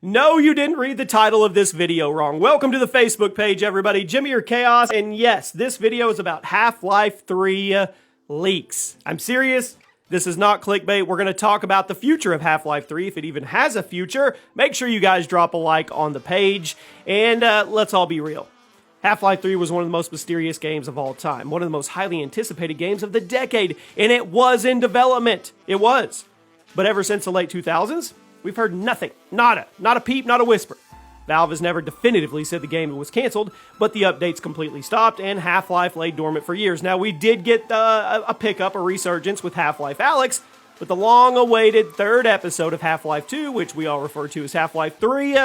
No, you didn't read the title of this video wrong. Welcome to the Facebook page, everybody. Jimmy or Chaos, and yes, this video is about Half-Life 3 leaks. I'm serious. This is not clickbait. We're going to talk about the future of Half-Life 3, if it even has a future. Make sure you guys drop a like on the page, and let's all be real. Half-Life 3 was one of the most mysterious games of all time, one of the most highly anticipated games of the decade, and it was in development. It was. But ever since the late 2000s, we've heard nothing. Nada. Not a peep, not a whisper. Valve has never definitively said the game was canceled, but the updates completely stopped, and Half-Life lay dormant for years. Now, we did get a pickup, a resurgence with Half-Life Alyx, but the long-awaited third episode of Half-Life 2, which we all refer to as Half-Life 3,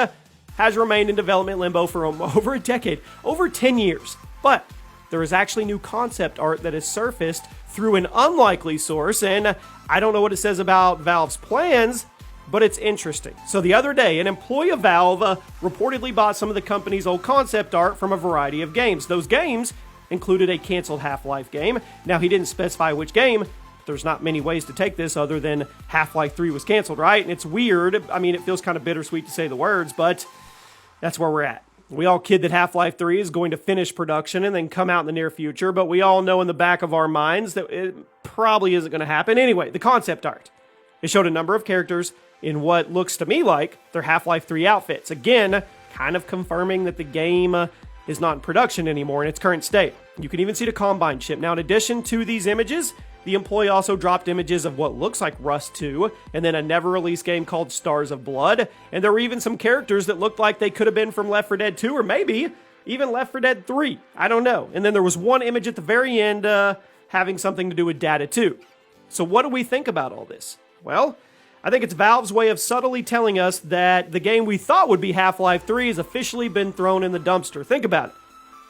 has remained in development limbo for over a decade, over 10 years. But there is actually new concept art that has surfaced through an unlikely source, and I don't know what it says about Valve's plans, but it's interesting. So the other day, an employee of Valve reportedly bought some of the company's old concept art from a variety of games. Those games included a canceled Half-Life game. Now, he didn't specify which game. There's not many ways to take this other than Half-Life 3 was canceled, right? And it's weird. I mean, it feels kind of bittersweet to say the words, but that's where we're at. We all kid that Half-Life 3 is going to finish production and then come out in the near future, but we all know in the back of our minds that it probably isn't going to happen. Anyway, the concept art. It showed a number of characters in what looks to me like their Half-Life 3 outfits. Again, kind of confirming that the game is not in production anymore in its current state. You can even see the Combine ship. Now, in addition to these images, the employee also dropped images of what looks like Rust 2, and then a never-released game called Stars of Blood, and there were even some characters that looked like they could have been from Left 4 Dead 2, or maybe even Left 4 Dead 3. I don't know. And then there was one image at the very end having something to do with Data 2. So what do we think about all this? Well, I think it's Valve's way of subtly telling us that the game we thought would be Half-Life 3 has officially been thrown in the dumpster. Think about it.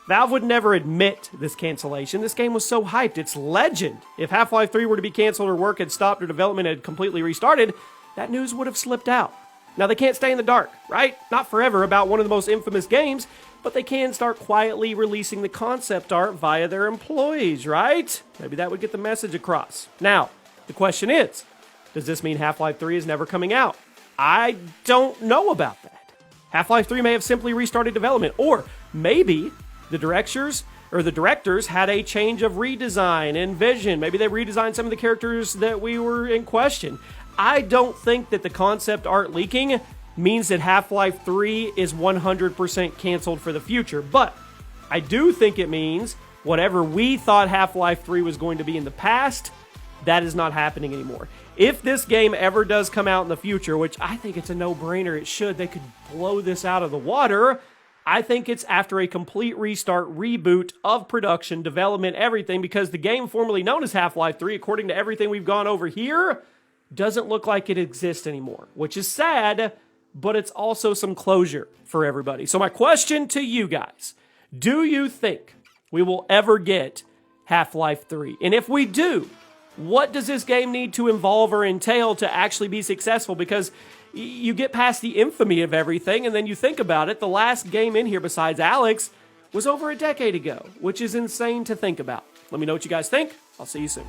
Valve would never admit this cancellation. This game was so hyped. It's legend. If Half-Life 3 were to be canceled or work had stopped or development had completely restarted, that news would have slipped out. Now, they can't stay in the dark, right? Not forever about one of the most infamous games, but they can start quietly releasing the concept art via their employees, right? Maybe that would get the message across. Now, the question is, does this mean Half-Life 3 is never coming out? I don't know about that. Half-Life 3 may have simply restarted development, or maybe the directors had a change of redesign and vision. Maybe they redesigned some of the characters that we were in question. I don't think that the concept art leaking means that Half-Life 3 is 100% canceled for the future, but I do think it means whatever we thought Half-Life 3 was going to be in the past, that is not happening anymore. If this game ever does come out in the future, which I think it's a no-brainer, it should, they could blow this out of the water. I think it's after a complete restart, reboot of production, development, everything, because the game formerly known as Half-Life 3, according to everything we've gone over here, doesn't look like it exists anymore, which is sad, but it's also some closure for everybody. So my question to you guys, do you think we will ever get Half-Life 3? And if we do, what does this game need to involve or entail to actually be successful? Because you get past the infamy of everything, and then you think about it, the last game in here besides Alyx was over a decade ago, which is insane to think about. Let me know what you guys think. I'll see you soon.